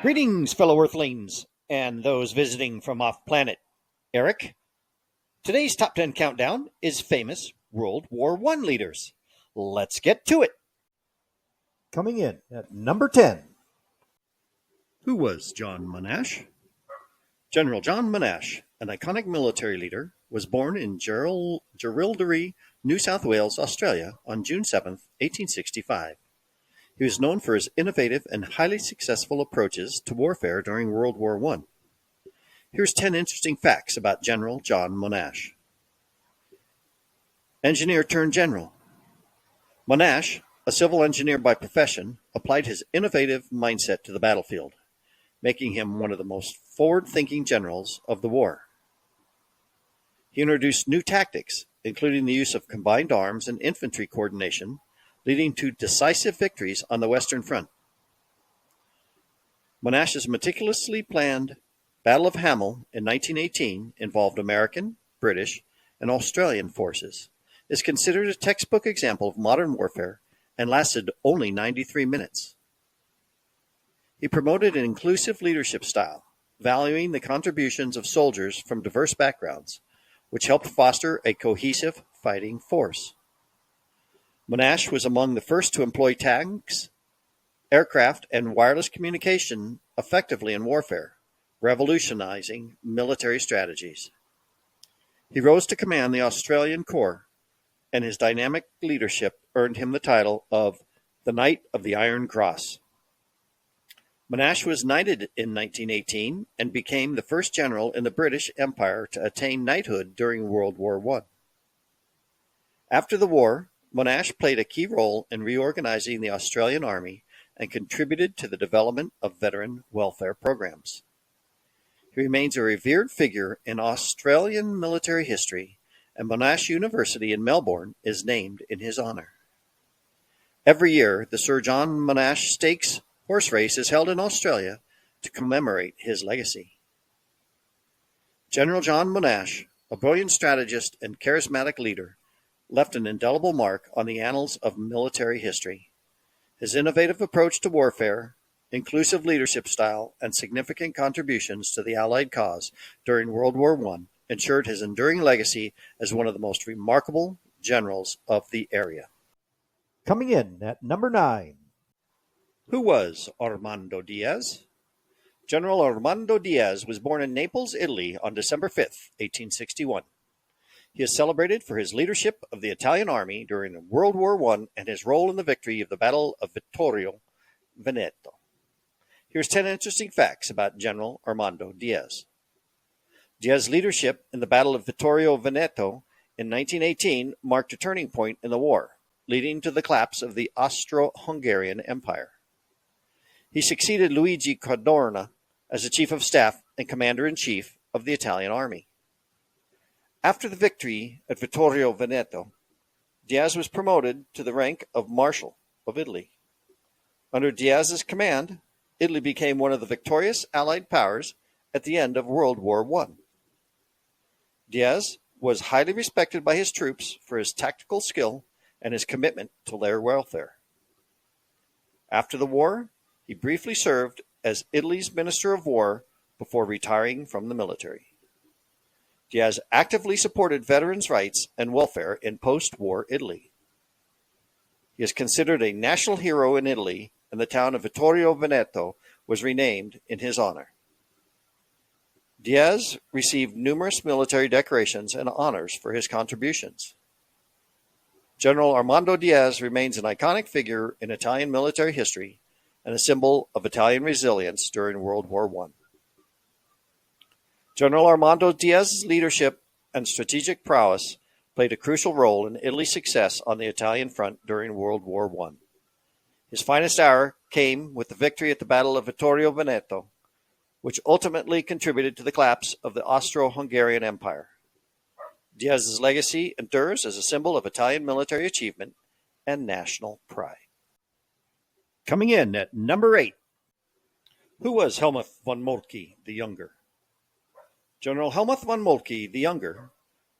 Greetings, fellow Earthlings, and those visiting from off planet. Eric, today's top 10 countdown is famous World War I leaders. Let's get to it. Coming in at number 10. Who was John Monash? General John Monash, an iconic military leader, was born in Jerilderie, New South Wales, Australia on June 7, 1865. He was known for his innovative and highly successful approaches to warfare during World War I. Here's 10 interesting facts about General John Monash. Engineer turned general. Monash, a civil engineer by profession, applied his innovative mindset to the battlefield, making him one of the most forward-thinking generals of the war. He introduced new tactics, including the use of combined arms and infantry coordination, leading to decisive victories on the Western Front. Monash's meticulously planned Battle of Hamel in 1918 involved American, British, and Australian forces, is considered a textbook example of modern warfare and lasted only 93 minutes. He promoted an inclusive leadership style, valuing the contributions of soldiers from diverse backgrounds, which helped foster a cohesive fighting force. Monash was among the first to employ tanks, aircraft, and wireless communication effectively in warfare, revolutionizing military strategies. He rose to command the Australian Corps, and his dynamic leadership earned him the title of the Knight of the Iron Cross. Monash was knighted in 1918 and became the first general in the British Empire to attain knighthood during World War I. After the war, Monash played a key role in reorganizing the Australian Army and contributed to the development of veteran welfare programs. He remains a revered figure in Australian military history, and Monash University in Melbourne is named in his honor. Every year, the Sir John Monash Stakes horse race is held in Australia to commemorate his legacy. General John Monash, a brilliant strategist and charismatic leader, left an indelible mark on the annals of military history. His innovative approach to warfare, inclusive leadership style, and significant contributions to the Allied cause during World War I ensured his enduring legacy as one of the most remarkable generals of the area. Coming in at number 9. Who was Armando Diaz? General Armando Diaz was born in Naples, Italy on December 5, 1861. He is celebrated for his leadership of the Italian army during World War I and his role in the victory of the Battle of Vittorio Veneto. Here's 10 interesting facts about General Armando Diaz. Diaz's leadership in the Battle of Vittorio Veneto in 1918 marked a turning point in the war, leading to the collapse of the Austro-Hungarian Empire. He succeeded Luigi Cadorna as the Chief of Staff and Commander-in-Chief of the Italian Army. After the victory at Vittorio Veneto, Diaz was promoted to the rank of Marshal of Italy. Under Diaz's command, Italy became one of the victorious Allied powers at the end of World War I. Diaz was highly respected by his troops for his tactical skill and his commitment to their welfare. After the war, he briefly served as Italy's Minister of War before retiring from the military. Diaz actively supported veterans' rights and welfare in post-war Italy. He is considered a national hero in Italy, and the town of Vittorio Veneto was renamed in his honor. Diaz received numerous military decorations and honors for his contributions. General Armando Diaz remains an iconic figure in Italian military history and a symbol of Italian resilience during World War I. General Armando Diaz's leadership and strategic prowess played a crucial role in Italy's success on the Italian front during World War I. His finest hour came with the victory at the Battle of Vittorio Veneto, which ultimately contributed to the collapse of the Austro-Hungarian Empire. Diaz's legacy endures as a symbol of Italian military achievement and national pride. Coming in at number 8. Who was Helmuth von Moltke the Younger? General Helmuth von Moltke the Younger,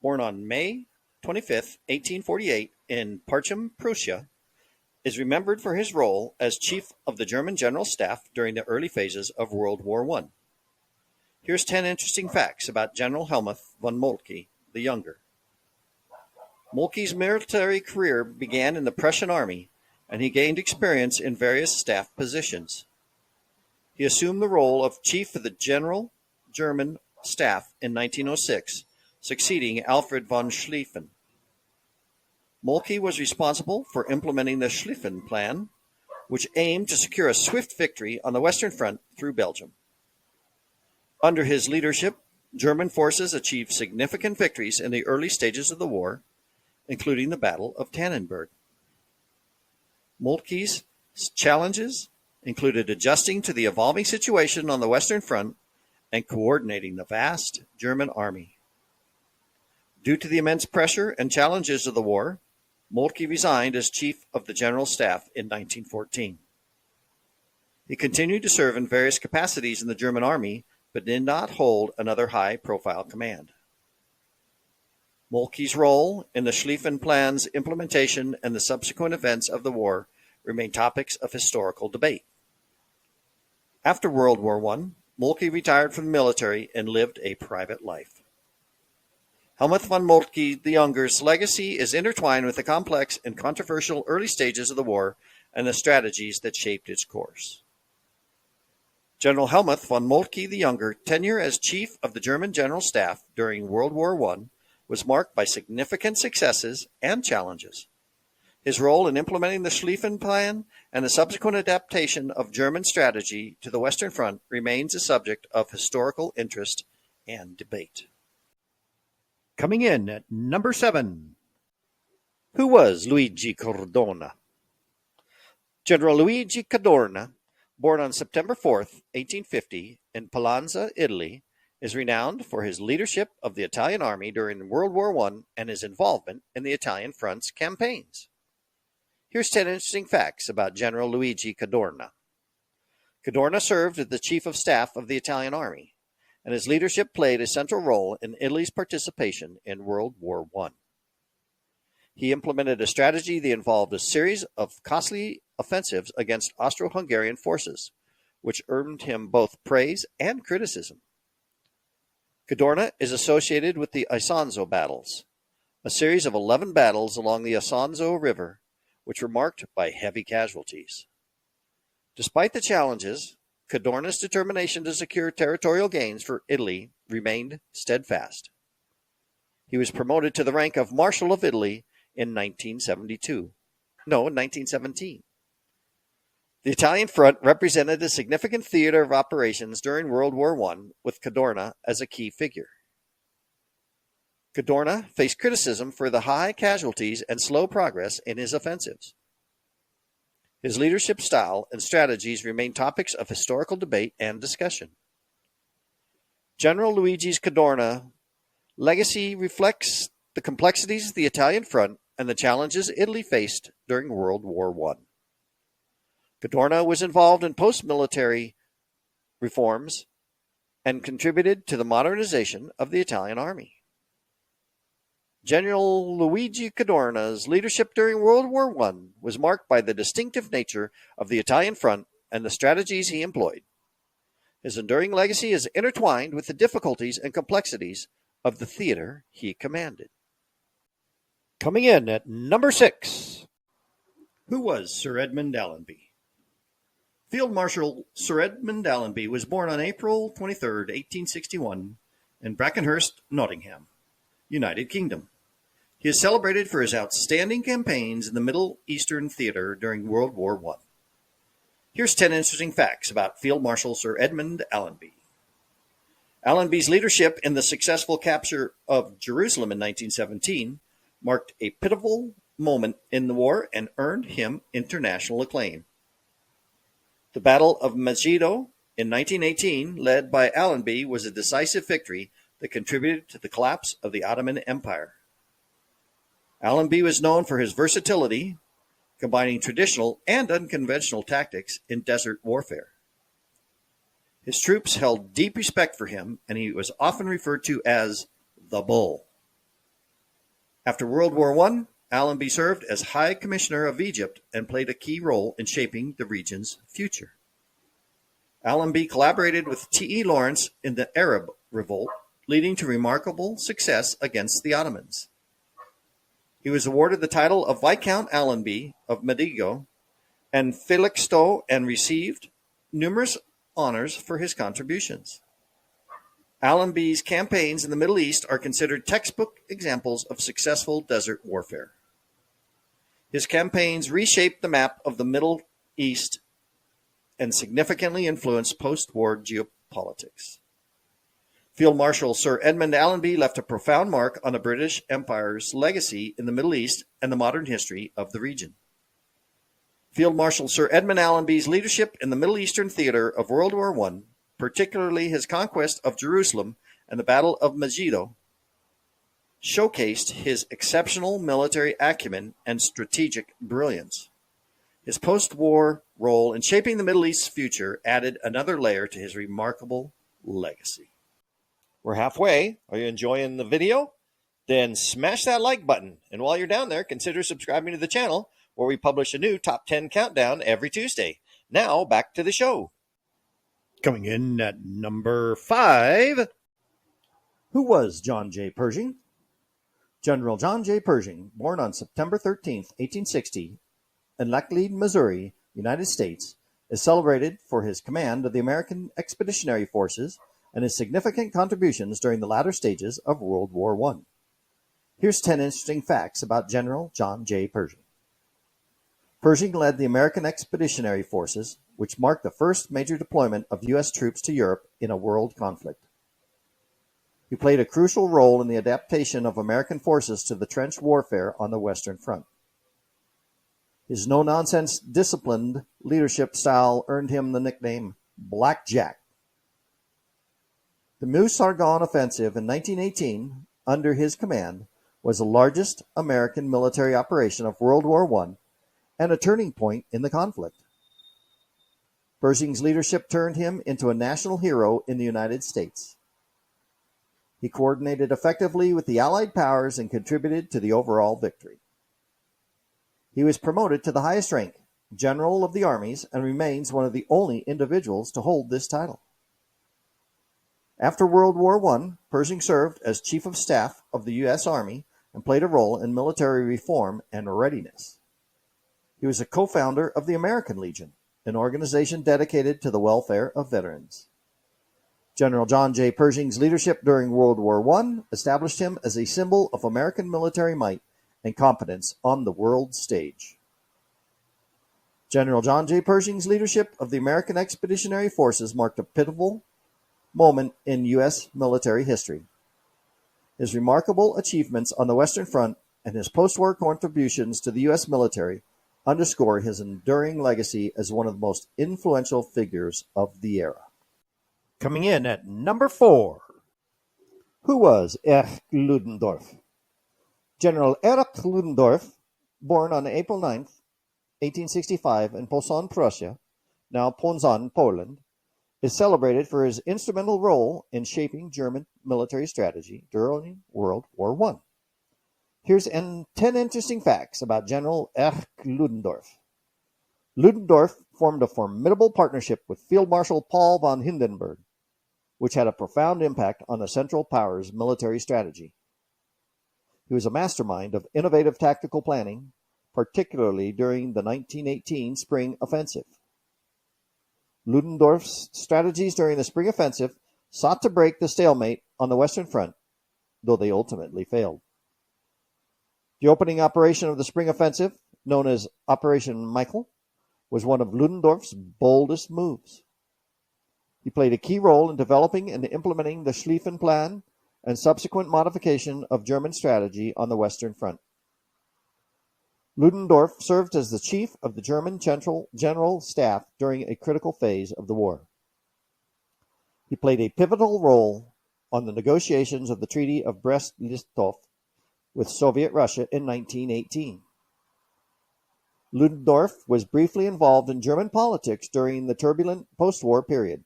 born on May 25, 1848, in Parchim, Prussia, is remembered for his role as chief of the German General Staff during the early phases of World War I. Here's 10 interesting facts about General Helmuth von Moltke the Younger. Moltke's military career began in the Prussian army, and he gained experience in various staff positions. He assumed the role of chief of the General German Staff in 1906, succeeding Alfred von Schlieffen. Moltke was responsible for implementing the Schlieffen Plan, which aimed to secure a swift victory on the Western Front through Belgium. Under his leadership, German forces achieved significant victories in the early stages of the war, including the Battle of Tannenberg. Moltke's challenges included adjusting to the evolving situation on the Western Front and coordinating the vast German army. Due to the immense pressure and challenges of the war, Moltke resigned as Chief of the General Staff in 1914. He continued to serve in various capacities in the German army, but did not hold another high-profile command. Moltke's role in the Schlieffen Plan's implementation and the subsequent events of the war remain topics of historical debate. After World War I, Moltke retired from the military and lived a private life. Helmuth von Moltke the Younger's legacy is intertwined with the complex and controversial early stages of the war and the strategies that shaped its course. General Helmuth von Moltke the Younger tenure as Chief of the German General Staff during World War I was marked by significant successes and challenges. His role in implementing the Schlieffen Plan and the subsequent adaptation of German strategy to the Western Front remains a subject of historical interest and debate. Coming in at number 7. Who was Luigi Cadorna? General Luigi Cadorna, born on September 4th, 1850, in Pallanza, Italy, is renowned for his leadership of the Italian army during World War I and his involvement in the Italian front's campaigns. Here's 10 interesting facts about General Luigi Cadorna. Cadorna served as the Chief of Staff of the Italian army, and his leadership played a central role in Italy's participation in World War I. He implemented a strategy that involved a series of costly offensives against Austro-Hungarian forces, which earned him both praise and criticism. Cadorna is associated with the Isonzo battles, a series of 11 battles along the Isonzo River, which were marked by heavy casualties. Despite the challenges, Cadorna's determination to secure territorial gains for Italy remained steadfast. He was promoted to the rank of Marshal of Italy in 1917. The Italian front represented a significant theater of operations during World War I, with Cadorna as a key figure. Cadorna faced criticism for the high casualties and slow progress in his offensives. His leadership style and strategies remain topics of historical debate and discussion. General Luigi Cadorna's legacy reflects the complexities of the Italian front and the challenges Italy faced during World War I. Cadorna was involved in post-military reforms and contributed to the modernization of the Italian army. General Luigi Cadorna's leadership during World War I was marked by the distinctive nature of the Italian front and the strategies he employed. His enduring legacy is intertwined with the difficulties and complexities of the theater he commanded. Coming in at number 6. Who was Sir Edmund Allenby? Field Marshal Sir Edmund Allenby was born on April 23, 1861, in Brackenhurst, Nottingham, United Kingdom. He is celebrated for his outstanding campaigns in the Middle Eastern theater during World War I. Here's 10 interesting facts about Field Marshal Sir Edmund Allenby. Allenby's leadership in the successful capture of Jerusalem in 1917 marked a pivotal moment in the war and earned him international acclaim. The Battle of Megiddo in 1918, led by Allenby, was a decisive victory that contributed to the collapse of the Ottoman Empire. Allenby was known for his versatility, combining traditional and unconventional tactics in desert warfare. His troops held deep respect for him, and he was often referred to as the Bull. After World War I, Allenby served as High Commissioner of Egypt and played a key role in shaping the region's future. Allenby collaborated with T.E. Lawrence in the Arab Revolt, leading to remarkable success against the Ottomans. He was awarded the title of Viscount Allenby of Medigo and Felixstowe and received numerous honors for his contributions. Allenby's campaigns in the Middle East are considered textbook examples of successful desert warfare. His campaigns reshaped the map of the Middle East and significantly influenced post-war geopolitics. Field Marshal Sir Edmund Allenby left a profound mark on the British Empire's legacy in the Middle East and the modern history of the region. Field Marshal Sir Edmund Allenby's leadership in the Middle Eastern theater of World War I, particularly his conquest of Jerusalem and the Battle of Megiddo, showcased his exceptional military acumen and strategic brilliance. His post-war role in shaping the Middle East's future added another layer to his remarkable legacy. We're halfway. Are you enjoying the video? Then smash that like button. And while you're down there, consider subscribing to the channel where we publish a new Top 10 countdown every Tuesday. Now, back to the show. Coming in at number 5. Who was John J. Pershing? General John J. Pershing, born on September 13, 1860, in Laclede, Missouri, United States, is celebrated for his command of the American Expeditionary Forces and his significant contributions during the latter stages of World War I. Here's 10 interesting facts about General John J. Pershing. Pershing led the American Expeditionary Forces, which marked the first major deployment of U.S. troops to Europe in a world conflict. He played a crucial role in the adaptation of American forces to the trench warfare on the Western Front. His no-nonsense, disciplined leadership style earned him the nickname Black Jack. The Meuse-Argonne Offensive in 1918, under his command, was the largest American military operation of World War I and a turning point in the conflict. Pershing's leadership turned him into a national hero in the United States. He coordinated effectively with the Allied powers and contributed to the overall victory. He was promoted to the highest rank, General of the Armies, and remains one of the only individuals to hold this title. After World War I, Pershing served as Chief of Staff of the U.S. Army and played a role in military reform and readiness. He was a co-founder of the American Legion, an organization dedicated to the welfare of veterans. General John J. Pershing's leadership during World War I established him as a symbol of American military might and competence on the world stage. General John J. Pershing's leadership of the American Expeditionary Forces marked a pivotal moment in U.S. military history. His remarkable achievements on the Western Front and his post-war contributions to the U.S. military underscore his enduring legacy as one of the most influential figures of the era. Coming in at number 4. Who was Erich Ludendorff? General Erich Ludendorff, born on April 9, 1865 in Posen, Prussia, now Poznań, Poland, is celebrated for his instrumental role in shaping German military strategy during World War I. Here's 10 interesting facts about General Erich Ludendorff. Ludendorff formed a formidable partnership with Field Marshal Paul von Hindenburg, which had a profound impact on the Central Powers' military strategy. He was a mastermind of innovative tactical planning, particularly during the 1918 Spring Offensive. Ludendorff's strategies during the Spring Offensive sought to break the stalemate on the Western Front, though they ultimately failed. The opening operation of the Spring Offensive, known as Operation Michael, was one of Ludendorff's boldest moves. He played a key role in developing and implementing the Schlieffen Plan and subsequent modification of German strategy on the Western Front. Ludendorff served as the chief of the German General Staff during a critical phase of the war. He played a pivotal role on the negotiations of the Treaty of Brest-Litovsk with Soviet Russia in 1918. Ludendorff was briefly involved in German politics during the turbulent post-war period.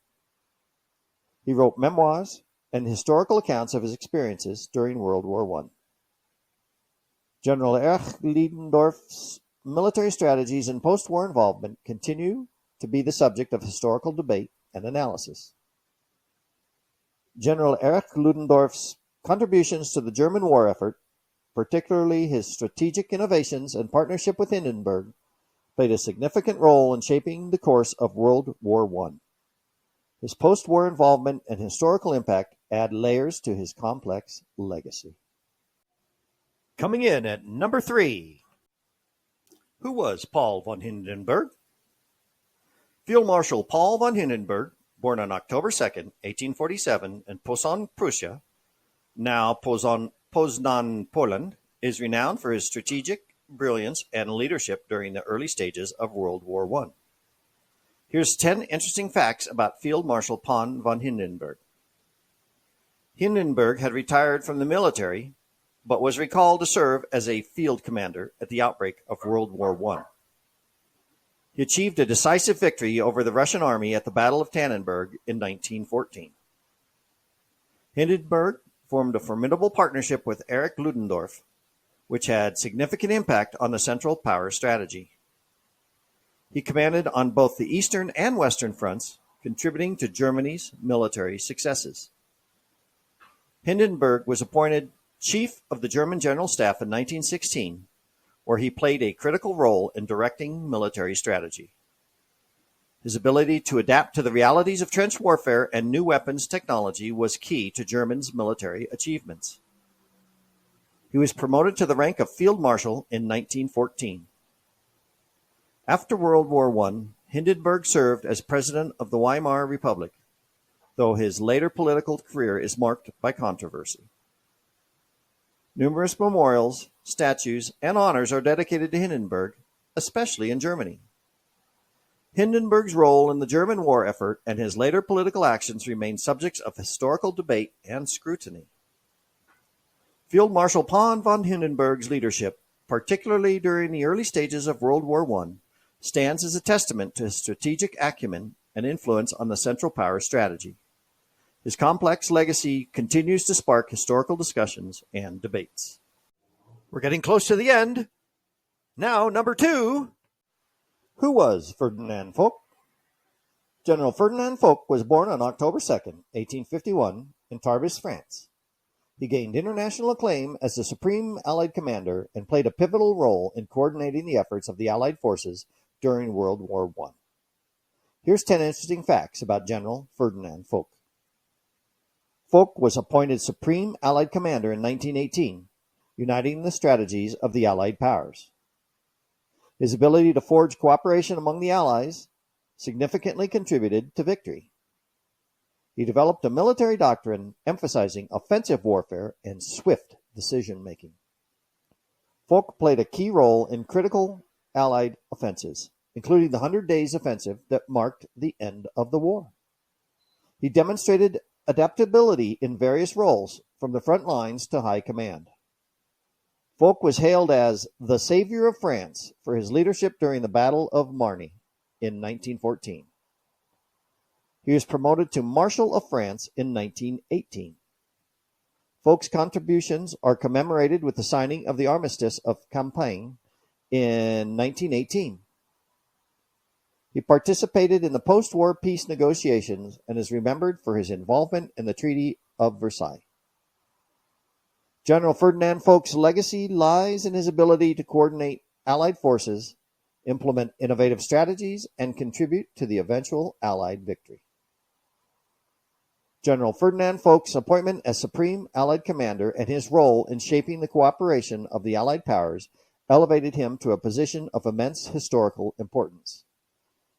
He wrote memoirs and historical accounts of his experiences during World War I. General Erich Ludendorff's military strategies and post-war involvement continue to be the subject of historical debate and analysis. General Erich Ludendorff's contributions to the German war effort, particularly his strategic innovations and partnership with Hindenburg, played a significant role in shaping the course of World War I. His post-war involvement and historical impact add layers to his complex legacy. Coming in at number 3. Who was Paul von Hindenburg? Field Marshal Paul von Hindenburg, born on October 2, 1847 in Posen, Prussia, now Poznan, Poland, is renowned for his strategic brilliance and leadership during the early stages of World War I. Here's 10 interesting facts about Field Marshal Paul von Hindenburg. Hindenburg had retired from the military, but was recalled to serve as a field commander at the outbreak of World War I. He achieved a decisive victory over the Russian army at the Battle of Tannenberg in 1914. Hindenburg formed a formidable partnership with Erich Ludendorff, which had significant impact on the Central Powers strategy. He commanded on both the Eastern and Western fronts, contributing to Germany's military successes. Hindenburg was appointed Chief of the German General Staff in 1916, where he played a critical role in directing military strategy. His ability to adapt to the realities of trench warfare and new weapons technology was key to Germany's military achievements. He was promoted to the rank of Field Marshal in 1914. After World War I, Hindenburg served as President of the Weimar Republic, though his later political career is marked by controversy. Numerous memorials, statues, and honors are dedicated to Hindenburg, especially in Germany. Hindenburg's role in the German war effort and his later political actions remain subjects of historical debate and scrutiny. Field Marshal Paul von Hindenburg's leadership, particularly during the early stages of World War I, stands as a testament to his strategic acumen and influence on the Central Powers strategy. His complex legacy continues to spark historical discussions and debates. We're getting close to the end. Now, number 2. Who was Ferdinand Foch? General Ferdinand Foch was born on October 2, 1851, in Tarbes, France. He gained international acclaim as the Supreme Allied Commander and played a pivotal role in coordinating the efforts of the Allied forces during World War I. Here's 10 interesting facts about General Ferdinand Foch. Foch was appointed Supreme Allied Commander in 1918, uniting the strategies of the Allied powers. His ability to forge cooperation among the Allies significantly contributed to victory. He developed a military doctrine emphasizing offensive warfare and swift decision-making. Foch played a key role in critical Allied offenses, including the 100 Days Offensive that marked the end of the war. He demonstrated adaptability in various roles, from the front lines to high command. Foch was hailed as the savior of France for his leadership during the Battle of Marne in 1914. He was promoted to Marshal of France in 1918. Foch's contributions are commemorated with the signing of the Armistice of Campagne in 1918. He participated in the post-war peace negotiations and is remembered for his involvement in the Treaty of Versailles. General Ferdinand Foch's legacy lies in his ability to coordinate Allied forces, implement innovative strategies, and contribute to the eventual Allied victory. General Ferdinand Foch's appointment as Supreme Allied Commander and his role in shaping the cooperation of the Allied powers elevated him to a position of immense historical importance.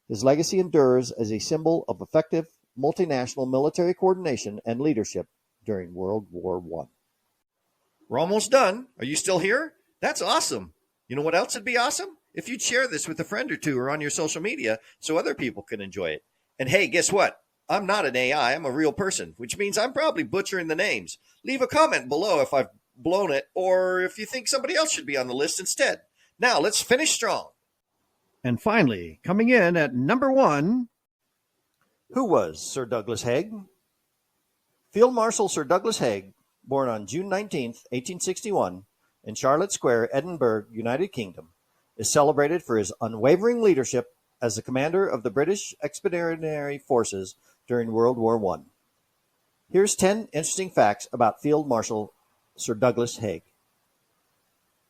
His legacy endures as a symbol of effective multinational military coordination and leadership during World War I. We're almost done. Are you still here? That's awesome. You know what else would be awesome? If you'd share this with a friend or two or on your social media so other people can enjoy it. And hey, guess what? I'm not an AI. I'm a real person, which means I'm probably butchering the names. Leave a comment below if I've blown it or if you think somebody else should be on the list instead. Now, let's finish strong. And finally, coming in at number 1. Who was Sir Douglas Haig? Field Marshal Sir Douglas Haig, born on June 19, 1861, in Charlotte Square, Edinburgh, United Kingdom, is celebrated for his unwavering leadership as the commander of the British Expeditionary Forces during World War I. Here's 10 interesting facts about Field Marshal Sir Douglas Haig.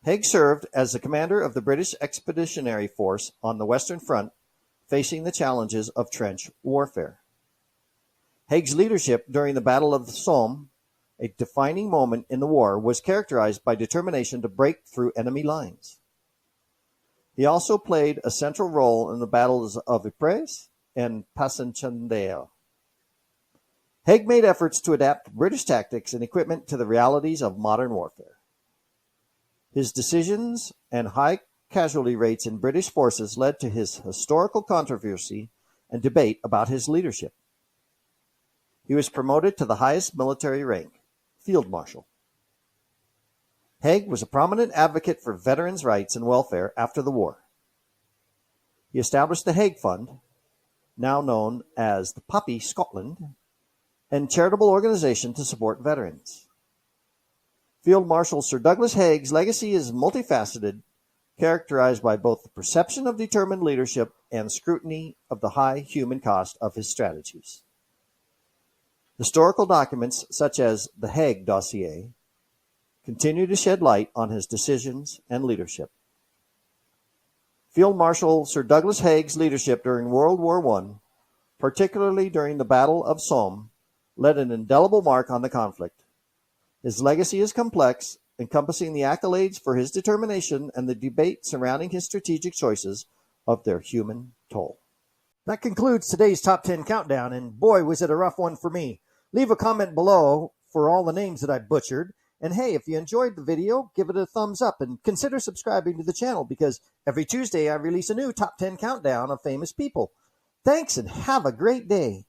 Haig served as the commander of the British Expeditionary Force on the Western Front, facing the challenges of trench warfare. Haig's leadership during the Battle of the Somme, a defining moment in the war, was characterized by determination to break through enemy lines. He also played a central role in the battles of Ypres and Passchendaele. Haig made efforts to adapt British tactics and equipment to the realities of modern warfare. His decisions and high casualty rates in British forces led to his historical controversy and debate about his leadership. He was promoted to the highest military rank, Field Marshal. Haig was a prominent advocate for veterans' rights and welfare after the war. He established the Haig Fund, now known as the Poppy Scotland, and charitable organization to support veterans. Field Marshal Sir Douglas Haig's legacy is multifaceted, characterized by both the perception of determined leadership and scrutiny of the high human cost of his strategies. Historical documents such as the Haig Dossier continue to shed light on his decisions and leadership. Field Marshal Sir Douglas Haig's leadership during World War I, particularly during the Battle of Somme, left an indelible mark on the conflict. His legacy is complex, encompassing the accolades for his determination and the debate surrounding his strategic choices of their human toll. That concludes today's Top 10 Countdown, and boy, was it a rough one for me. Leave a comment below for all the names that I butchered. And hey, if you enjoyed the video, give it a thumbs up and consider subscribing to the channel, because every Tuesday I release a new Top 10 Countdown of famous people. Thanks and have a great day.